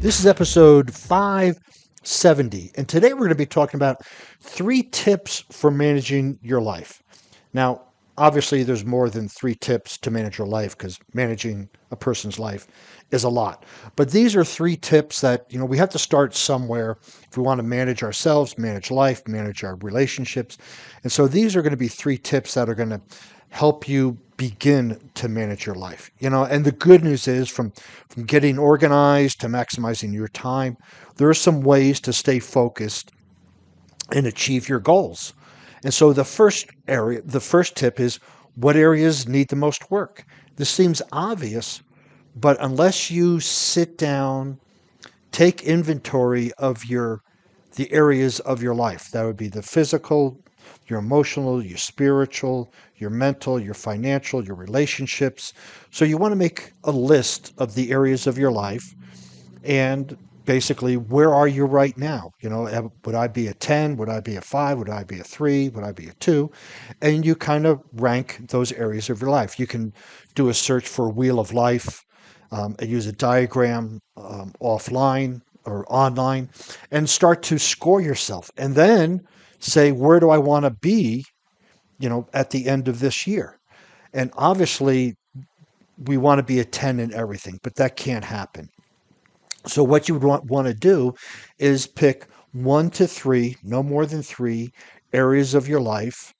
This is episode 570, and today we're going to be talking about 3 tips for managing your life. Now, obviously, there's more than 3 tips to manage your life because managing a person's life is a lot. But these are 3 tips that, we have to start somewhere if we want to manage ourselves, manage life, manage our relationships. And so these are going to be 3 tips that are going to help you begin to manage your life. And the good news is from getting organized to maximizing your time, there are some ways to stay focused and achieve your goals. And so the first tip is what areas need the most work. This seems obvious, but unless you sit down, take inventory of the areas of your life, that would be the physical, your emotional, your spiritual, your mental, your financial, your relationships. So you want to make a list of the areas of your life and basically where are you right now? Would I be a 10? Would I be a 5? Would I be a 3? Would I be a 2? And you kind of rank those areas of your life. You can do a search for Wheel of Life and use a diagram offline or online and start to score yourself. And then say, where do I want to be, at the end of this year? And obviously, we want to be a 10 in everything, but that can't happen. So what you would want to do is pick 1 to 3, no more than 3 areas of your life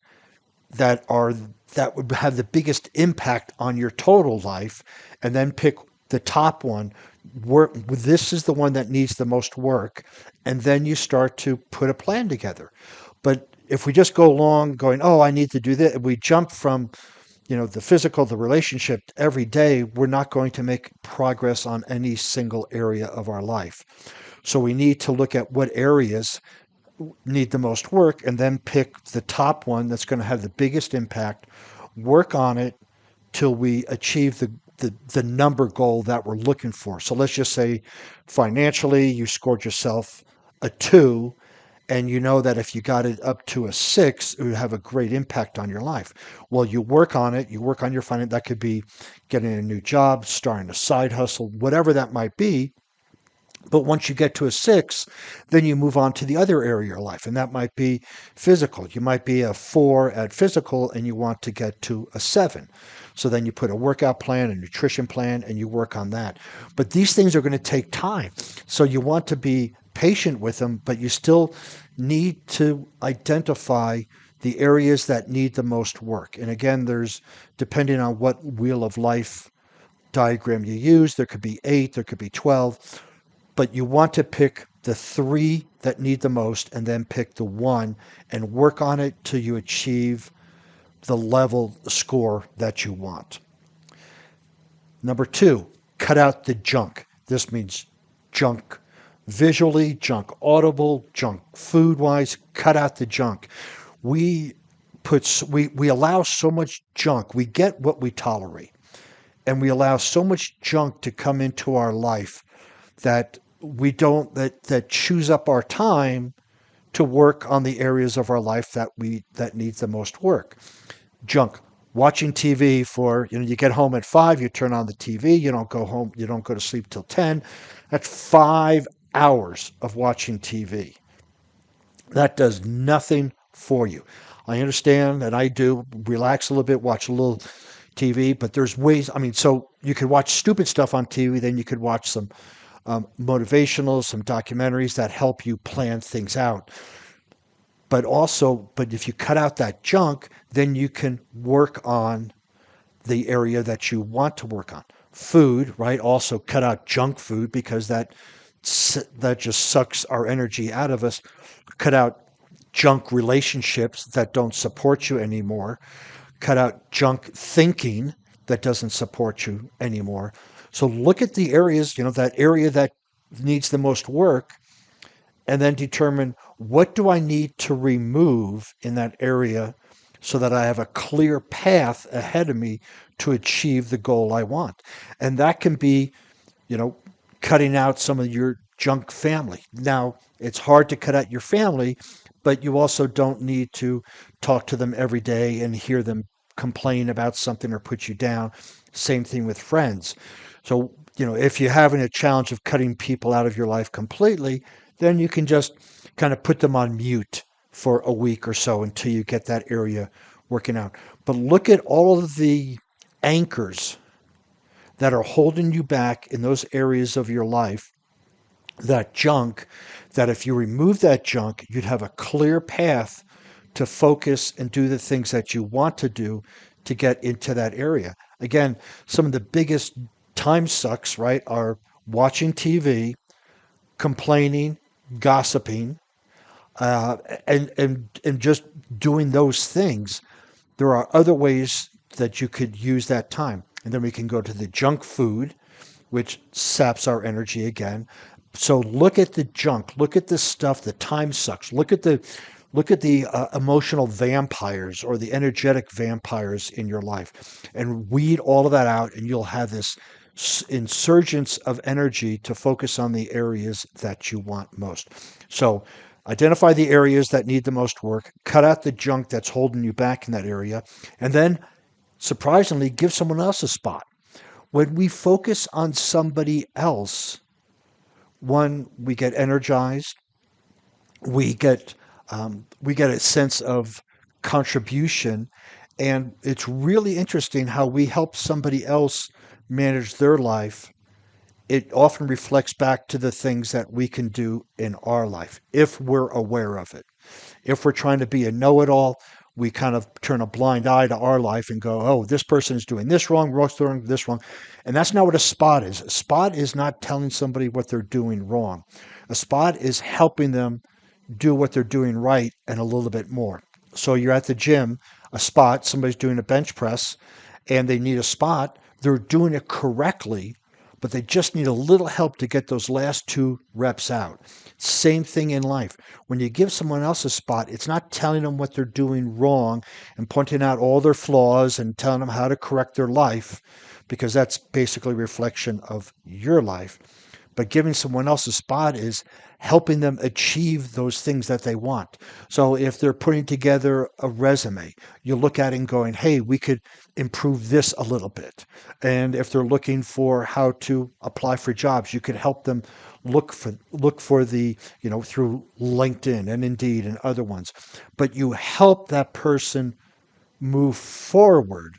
that are that would have the biggest impact on your total life, and then pick the top one. This is the one that needs the most work, and then you start to put a plan together. But if we just go along going, oh, I need to do this, we jump from the physical, the relationship every day, we're not going to make progress on any single area of our life. So we need to look at what areas need the most work and then pick the top one that's going to have the biggest impact, work on it till we achieve the number goal that we're looking for. So let's just say financially, you scored yourself a 2, and you know that if you got it up to a 6, it would have a great impact on your life. Well, you work on it, you work on your finance. That could be getting a new job, starting a side hustle, whatever that might be. But once you get to a 6, then you move on to the other area of your life, and that might be physical. You might be a 4 at physical, and you want to get to a 7. So then you put a workout plan, a nutrition plan, and you work on that. But these things are going to take time. So you want to be patient with them, but you still need to identify the areas that need the most work. And again, depending on what wheel of life diagram you use, there could be 8, there could be 12, but you want to pick the 3 that need the most and then pick the 1 and work on it till you achieve the level score that you want. Number 2, cut out the junk. This means junk visually, junk audible, junk food wise. Cut out the junk. We we allow so much junk. We get what we tolerate, and we allow so much junk to come into our life that we don't that chews up our time to work on the areas of our life that needs the most work. Junk. Watching TV for, you get home at 5, you turn on the TV, you don't go to sleep till 10. That's 5 hours of watching TV. That does nothing for you. I understand, and I do relax a little bit, watch a little TV, but there's ways. I mean, so you could watch stupid stuff on TV, then you could watch some motivational, some documentaries that help you plan things out. But if you cut out that junk, then you can work on the area that you want to work on. Food, right? Also cut out junk food because that just sucks our energy out of us. Cut out junk relationships that don't support you anymore. Cut out junk thinking that doesn't support you anymore. So look at the areas, that area that needs the most work, and then determine what do I need to remove in that area so that I have a clear path ahead of me to achieve the goal I want. And that can be, you know, cutting out some of your junk family. Now, it's hard to cut out your family, but you also don't need to talk to them every day and hear them complain about something or put you down. Same thing with friends. So, if you're having a challenge of cutting people out of your life completely, then you can just kind of put them on mute for a week or so until you get that area working out. But look at all of the anchors that are holding you back in those areas of your life, that junk, that if you remove that junk, you'd have a clear path to focus and do the things that you want to do to get into that area. Again, some of the biggest time sucks, right, are watching TV, complaining, gossiping, uh, and just doing those things. There are other ways that you could use that time. And then we can go to the junk food, which saps our energy again. So look at the junk, look at the stuff, the time sucks. Look at the emotional vampires or the energetic vampires in your life, and weed all of that out, and you'll have this insurgence of energy to focus on the areas that you want most. So identify the areas that need the most work, cut out the junk that's holding you back in that area, and then surprisingly give someone else a spot. When we focus on somebody else, one, we get energized, we get we get a sense of contribution, and it's really interesting how we help somebody else manage their life. It often reflects back to the things that we can do in our life if we're aware of it. If we're trying to be a know-it-all, we kind of turn a blind eye to our life and go, oh, this person is doing this wrong, Ross doing this wrong. And that's not what a spot is. A spot is not telling somebody what they're doing wrong. A spot is helping them do what they're doing right and a little bit more. So you're at the gym, a spot, somebody's doing a bench press and they need a spot. They're doing it correctly, but they just need a little help to get those last 2 reps out. Same thing in life. When you give someone else a spot, it's not telling them what they're doing wrong and pointing out all their flaws and telling them how to correct their life, because that's basically a reflection of your life. But giving someone else a spot is helping them achieve those things that they want. So if they're putting together a resume, you look at it and going, hey, we could improve this a little bit. And if they're looking for how to apply for jobs, you could help them look for the, through LinkedIn and Indeed and other ones. But you help that person move forward,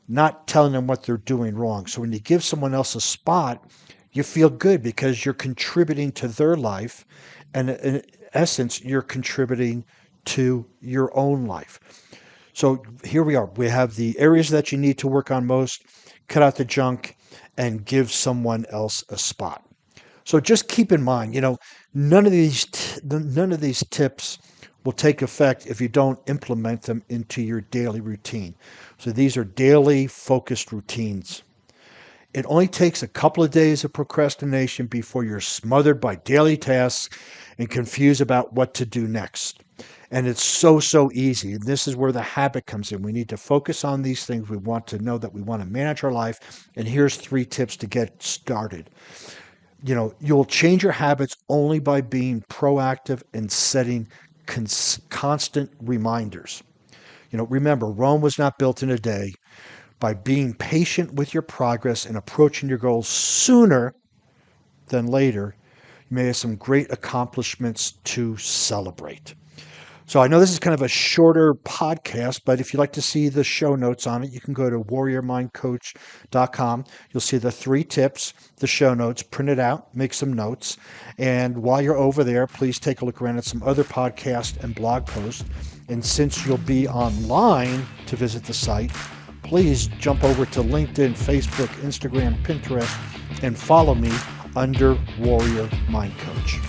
not telling them what they're doing wrong. So when you give someone else a spot, you feel good because you're contributing to their life. And in essence, you're contributing to your own life. So here we are. We have the areas that you need to work on most, cut out the junk, and give someone else a spot. So just keep in mind, none of these tips will take effect if you don't implement them into your daily routine. So these are daily focused routines. It only takes a couple of days of procrastination before you're smothered by daily tasks and confused about what to do next. And it's so easy. And this is where the habit comes in. We need to focus on these things. We want to know that we want to manage our life. And here's 3 tips to get started. You'll change your habits only by being proactive and setting constant reminders. Remember, Rome was not built in a day. By being patient with your progress and approaching your goals sooner than later, you may have some great accomplishments to celebrate. So I know this is kind of a shorter podcast, but if you'd like to see the show notes on it, you can go to warriormindcoach.com. You'll see the 3 tips, the show notes, print it out, make some notes. And while you're over there, please take a look around at some other podcasts and blog posts. And since you'll be online to visit the site, please jump over to LinkedIn, Facebook, Instagram, Pinterest, and follow me under Warrior Mind Coach.